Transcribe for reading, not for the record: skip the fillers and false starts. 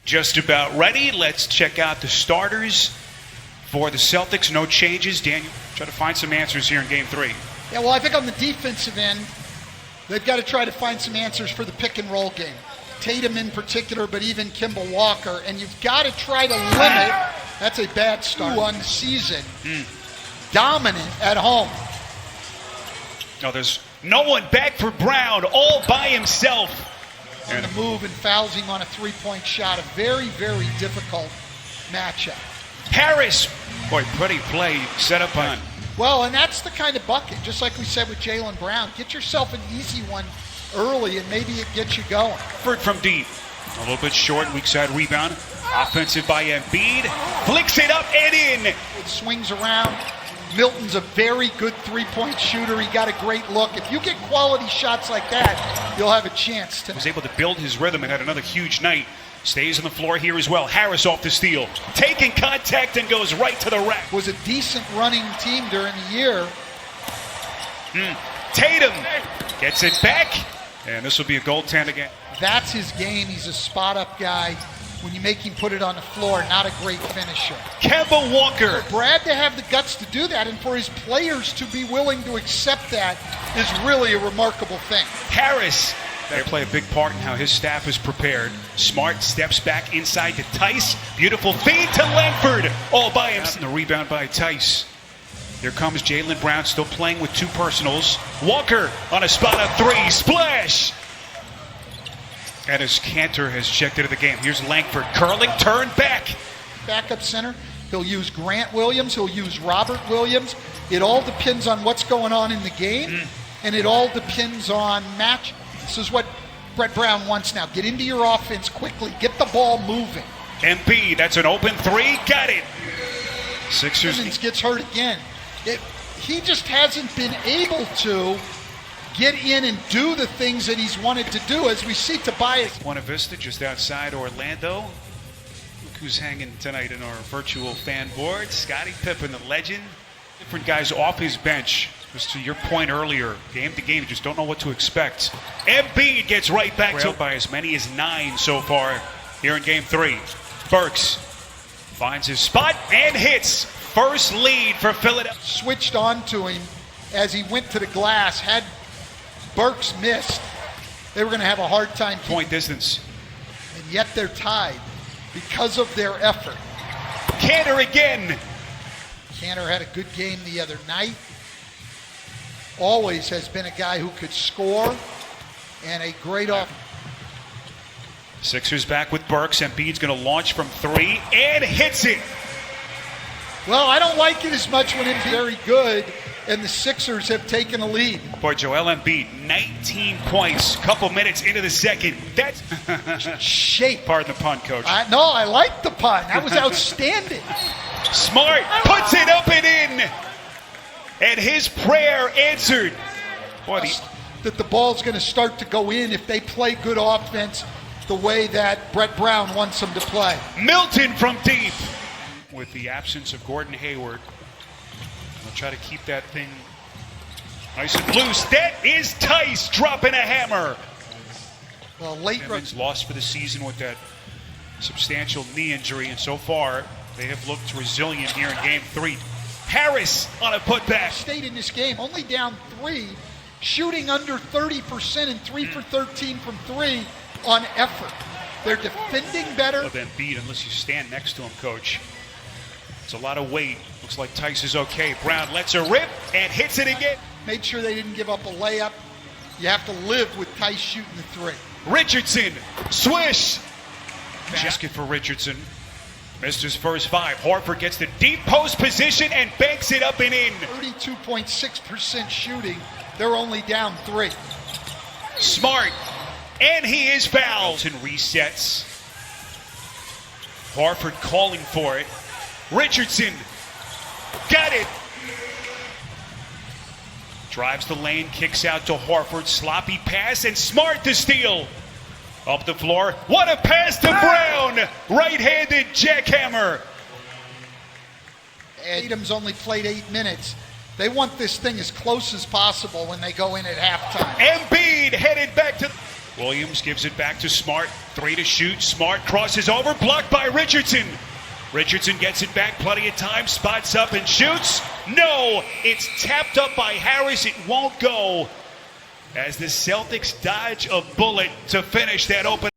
just about ready. Let's check out the starters for the Celtics. No changes. Daniel, try to find some answers here in Game 3. Yeah, well, I think on the defensive end, they've got to try to find some answers for the pick and roll game. Tatum in particular, but even Kemba Walker. And you've got to try to limit, that's a bad start on the season, dominant at home. No, there's no one back for Brown, all by himself. And the move and fouls him on a three-point shot. A very, very difficult matchup. Harris, boy, pretty play set up on. Well, and that's the kind of bucket, just like we said with Jaylen Brown. Get yourself an easy one early, and maybe it gets you going. From deep. A little bit short, weak side rebound. Offensive by Embiid. Flicks it up and in. It swings around. Milton's a very good three-point shooter. He got a great look. If you get quality shots like that, you'll have a chance to. Was able to build his rhythm and had another huge night. Stays on the floor here as well. Harris off the steal. Taking contact and goes right to the rack. Was a decent running team during the year. Tatum gets it back. And this will be a goaltend again. That's his game. He's a spot-up guy. When you make him put it on the floor, not a great finisher. Kemba Walker. For Brad to have the guts to do that and for his players to be willing to accept that is really a remarkable thing. Harris. They play a big part in how his staff is prepared. Smart steps back inside to Tice. Beautiful feed to Langford. All by himself. And the rebound by Tice. Here comes Jaylen Brown still playing with two personals. Walker on a spot up three. Splash. And as Cantor has checked into the game. Here's Langford curling, turn back. Backup center. He'll use Grant Williams. He'll use Robert Williams. It all depends on what's going on in the game. And it all depends on match. This is what Brett Brown wants now. Get into your offense quickly. Get the ball moving. Embiid, that's an open three. Got it. Sixers. Simmons gets hurt again. He just hasn't been able to get in and do the things that he's wanted to do, as we see Tobias. Buena Vista, just outside Orlando. Look who's hanging tonight in our virtual fan board. Scottie Pippen, the legend. Different guys off his bench. Just to your point earlier, game to game, you just don't know what to expect. Embiid gets right back to by as many as 9 so far here in Game 3. Burks finds his spot and hits. First lead for Philadelphia. Switched on to him as he went to the glass. Had Burks missed, they were going to have a hard time. Point distance. And yet they're tied because of their effort. Cantor again. Cantor had a good game the other night. Always has been a guy who could score and a great off. Sixers back with Burks. Embiid's going to launch from 3 and hits it. Well, I don't like it as much when it's very good and the Sixers have taken a lead. Boy, Joel Embiid, 19 points, couple minutes into the second. That's shape. Pardon the pun, Coach. No, I like the pun. That was outstanding. Smart puts it up and in. And his prayer answered. Boy, that the ball's going to start to go in if they play good offense the way that Brett Brown wants them to play. Milton from deep. With the absence of Gordon Hayward, they'll try to keep that thing nice and loose. That is Tice dropping a hammer. Well, late Evans lost for the season with that substantial knee injury, and so far they have looked resilient here in Game 3. Harris on a putback. Stayed in this game, only down 3, shooting under 30% and 3 for 13 from 3 on effort. They're defending better. Of Embiid, unless you stand next to him, Coach. It's a lot of weight. Looks like Tice is okay. Brown lets her rip and hits it again. Made sure they didn't give up a layup. You have to live with Tice shooting the 3. Richardson, swish. Basket for Richardson. Missed his first 5. Horford gets the deep post position and banks it up and in. 32.6% shooting. They're only down 3. Smart. And he is fouled. And resets. Horford calling for it. Richardson got it. Drives the lane, kicks out to Horford. Sloppy pass and Smart to steal. Up the floor. What a pass to Brown. Right-handed jackhammer. Tatum's only played 8 minutes. They want this thing as close as possible when they go in at halftime. Embiid headed back to... Williams gives it back to Smart. 3 to shoot. Smart crosses over. Blocked by Richardson. Richardson gets it back. Plenty of time. Spots up and shoots. No! It's tapped up by Harris. It won't go. As the Celtics dodge a bullet to finish that open.